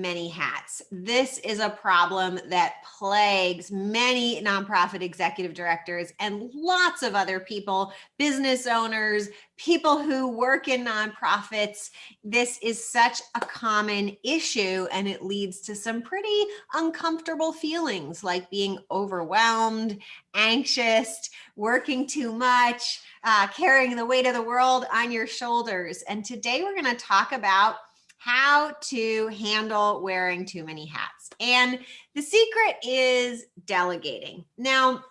many hats. This is a problem that plagues many nonprofit executive directors and lots of other people, business owners, people who work in nonprofits. This is such a common issue, and it leads to some pretty uncomfortable feelings like being overwhelmed, anxious, working too much, carrying the weight of the world on your shoulders. And today we're going to talk about how to handle wearing too many hats. And the secret is delegating. Now,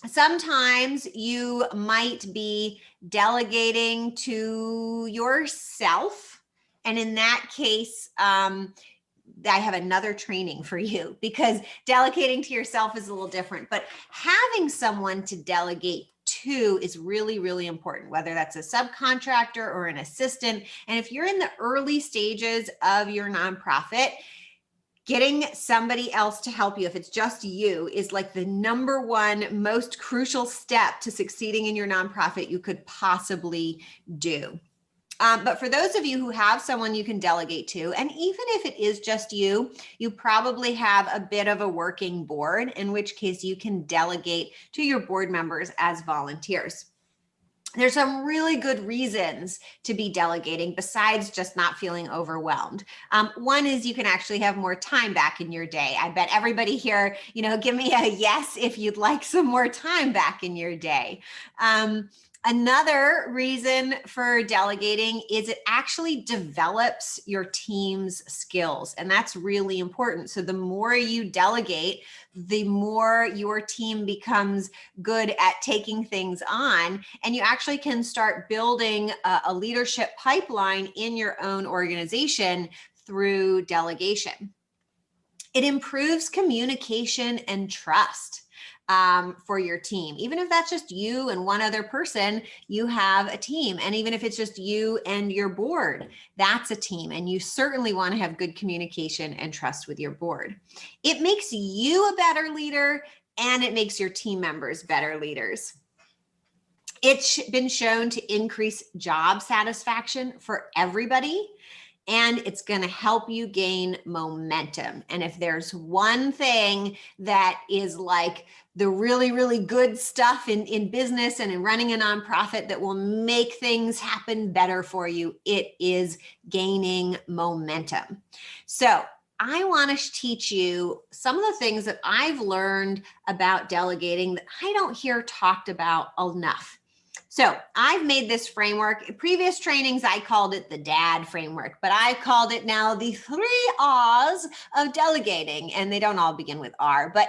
sometimes you might be delegating to yourself. And in that case, I have another training for you, because delegating to yourself is a little different. But having someone to delegate to is really, really important, whether that's a subcontractor or an assistant. And if you're in the early stages of your nonprofit, getting somebody else to help you, if it's just you, is like the number one most crucial step to succeeding in your nonprofit you could possibly do. But for those of you who have someone you can delegate to, and even if it is just you, you probably have a bit of a working board, in which case you can delegate to your board members as volunteers. There's some really good reasons to be delegating besides just not feeling overwhelmed. One is you can actually have more time back in your day. I bet everybody here, give me a yes if you'd like some more time back in your day. Another reason for delegating is it actually develops your team's skills, and that's really important. So the more you delegate, the more your team becomes good at taking things on, and you actually can start building a leadership pipeline in your own organization through delegation. It improves communication and trust. For your team. Even if that's just you and one other person, you have a team. And even if it's just you and your board, that's a team. And you certainly want to have good communication and trust with your board. It makes you a better leader, and it makes your team members better leaders. It's been shown to increase job satisfaction for everybody, and it's going to help you gain momentum. And if there's one thing that is like the really, really good stuff in business and in running a nonprofit that will make things happen better for you, it is gaining momentum. So I want to teach you some of the things that I've learned about delegating that I don't hear talked about enough. So I've made this framework. In previous trainings, I called it the DAD framework, but I called it now the 3 R's of delegating. And they don't all begin with R, but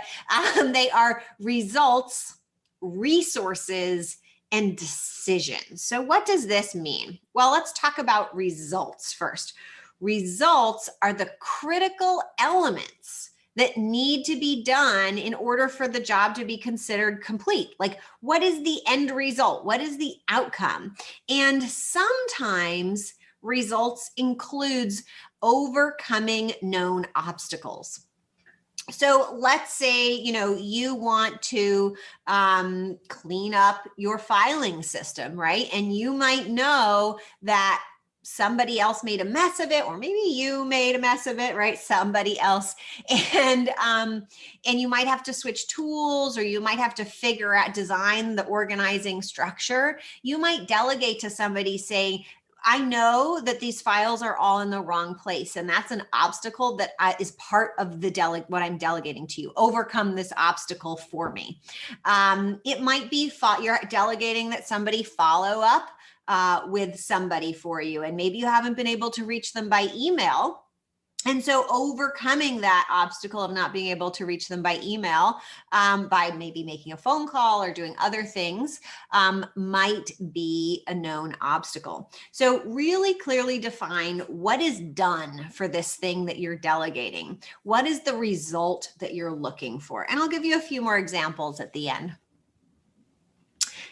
they are results, resources, and decisions. So what does this mean? Well, let's talk about results first. Results are the critical elements that need to be done in order for the job to be considered complete. Like, what is the end result? What is the outcome? And sometimes results includes overcoming known obstacles. So let's say, you want to clean up your filing system, right? And you might know that somebody else made a mess of it, or maybe you made a mess of it, right? Somebody else. And you might have to switch tools, or you might have to design the organizing structure. You might delegate to somebody saying, I know that these files are all in the wrong place, and that's an obstacle that is part of what I'm delegating to you. Overcome this obstacle for me. It might be you're delegating that somebody follow up with somebody for you, and maybe you haven't been able to reach them by email. And so overcoming that obstacle of not being able to reach them by email, by maybe making a phone call or doing other things, might be a known obstacle. So really clearly define what is done for this thing that you're delegating. What is the result that you're looking for? And I'll give you a few more examples at the end.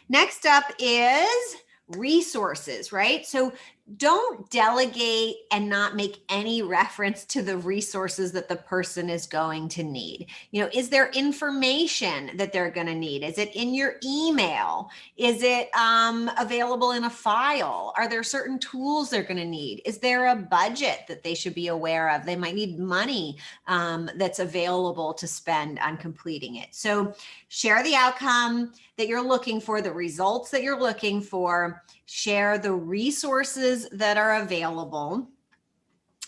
Next up is resources, right? So don't delegate and not make any reference to the resources that the person is going to need. Is there information that they're going to need? Is it in your email? Is it available in a file? Are there certain tools they're going to need? Is there a budget that they should be aware of? They might need money that's available to spend on completing it. So share the outcome that you're looking for, the results that you're looking for, share the resources that are available.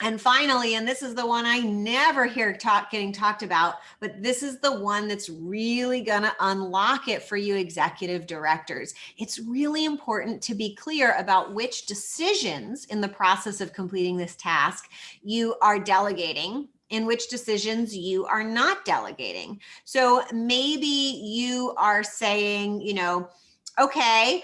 And finally, and this is the one I never hear getting talked about, but this is the one that's really going to unlock it for you executive directors. It's really important to be clear about which decisions in the process of completing this task you are delegating, in which decisions you are not delegating. So maybe you are saying, okay,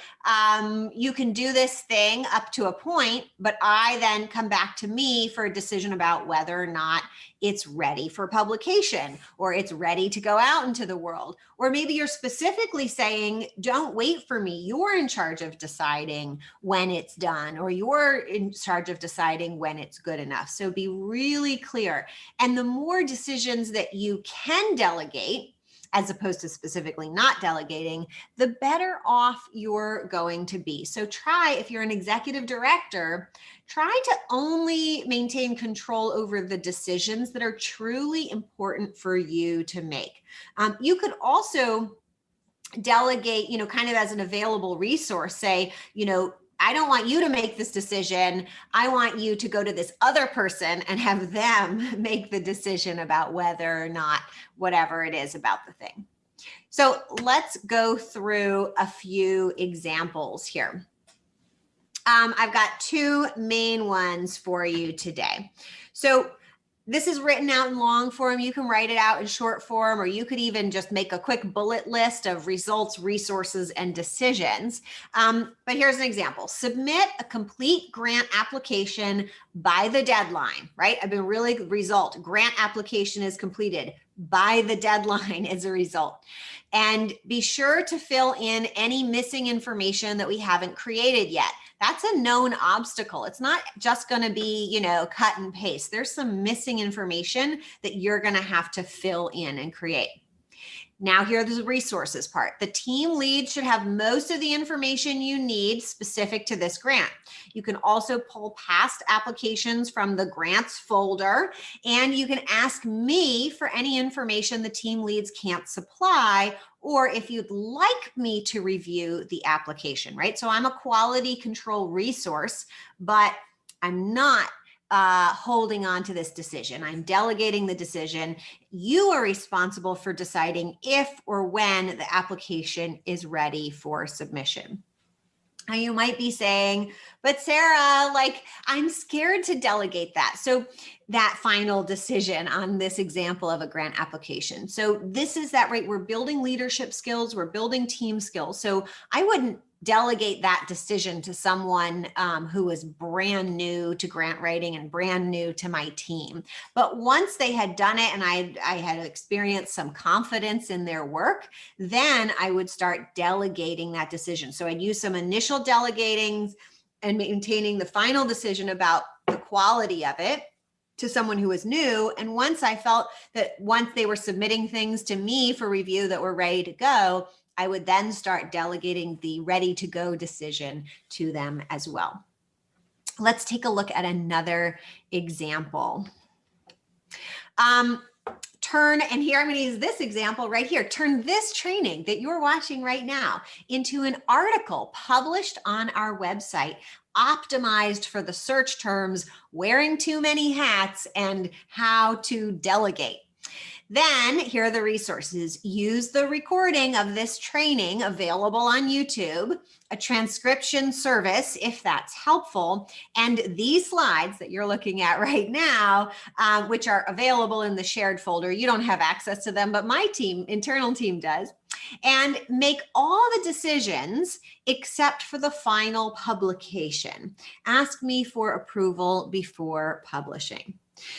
you can do this thing up to a point, but I then come back to me for a decision about whether or not it's ready for publication or it's ready to go out into the world. Or maybe you're specifically saying, don't wait for me. You're in charge of deciding when it's done, or you're in charge of deciding when it's good enough. So be really clear. And the more decisions that you can delegate, as opposed to specifically not delegating, the better off you're going to be. So try, if you're an executive director, try to only maintain control over the decisions that are truly important for you to make. You could also delegate, kind of as an available resource, say, I don't want you to make this decision. I want you to go to this other person and have them make the decision about whether or not whatever it is about the thing. So let's go through a few examples here. I've got two main ones for you today. So this is written out in long form. You can write it out in short form, or you could even just make a quick bullet list of results, resources, and decisions. But here's an example. Submit a complete grant application by the deadline, right? I've been really result. Grant application is completed by the deadline as a result. And be sure to fill in any missing information that we haven't created yet. That's a known obstacle. It's not just going to be, cut and paste. There's some missing information that you're going to have to fill in and create. Now, here's the resources part. The team lead should have most of the information you need specific to this grant. You can also pull past applications from the grants folder, and you can ask me for any information the team leads can't supply, or if you'd like me to review the application, right? So I'm a quality control resource, but I'm not holding on to this decision. I'm delegating the decision. You are responsible for deciding if or when the application is ready for submission. Now you might be saying, but Sarah, I'm scared to delegate that. So that final decision on this example of a grant application. So this is that, right? We're building leadership skills. We're building team skills. So I wouldn't delegate that decision to someone who is brand new to grant writing and brand new to my team. But once they had done it and I had experienced some confidence in their work, then I would start delegating that decision. So I'd use some initial delegating and maintaining the final decision about the quality of it to someone who was new. And once I felt that once they were submitting things to me for review that were ready to go, I would then start delegating the ready to go decision to them as well. Let's take a look at another example. And here I'm going to use this example right here. Turn this training that you're watching right now into an article published on our website, optimized for the search terms, wearing too many hats and how to delegate. Then here are the resources. Use the recording of this training available on YouTube, a transcription service if that's helpful, and these slides that you're looking at right now, which are available in the shared folder. You don't have access to them, but my team, internal team does. And make all the decisions except for the final publication. Ask me for approval before publishing.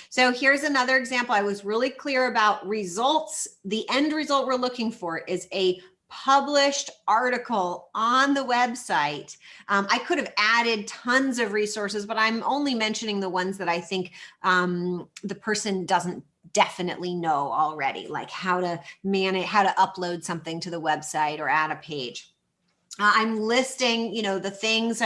So here's another example. I was really clear about results. The end result we're looking for is a published article on the website. I could have added tons of resources, but I'm only mentioning the ones that I think the person doesn't definitely know already, like how to manage, how to upload something to the website or add a page. I'm listing, the things,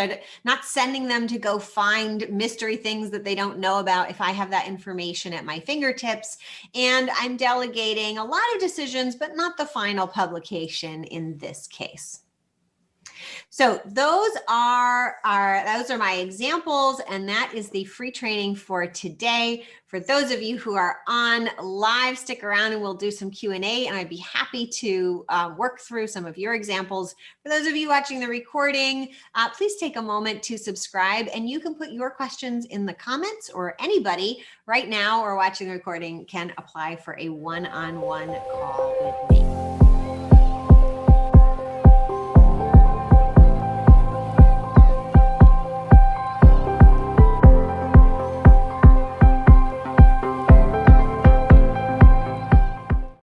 not sending them to go find mystery things that they don't know about if I have that information at my fingertips. And I'm delegating a lot of decisions, but not the final publication in this case. So those are my examples, and that is the free training for today. For those of you who are on live, stick around and we'll do some Q&A, and I'd be happy to work through some of your examples. For those of you watching the recording, please take a moment to subscribe, and you can put your questions in the comments, or anybody right now or watching the recording can apply for a one-on-one call with me.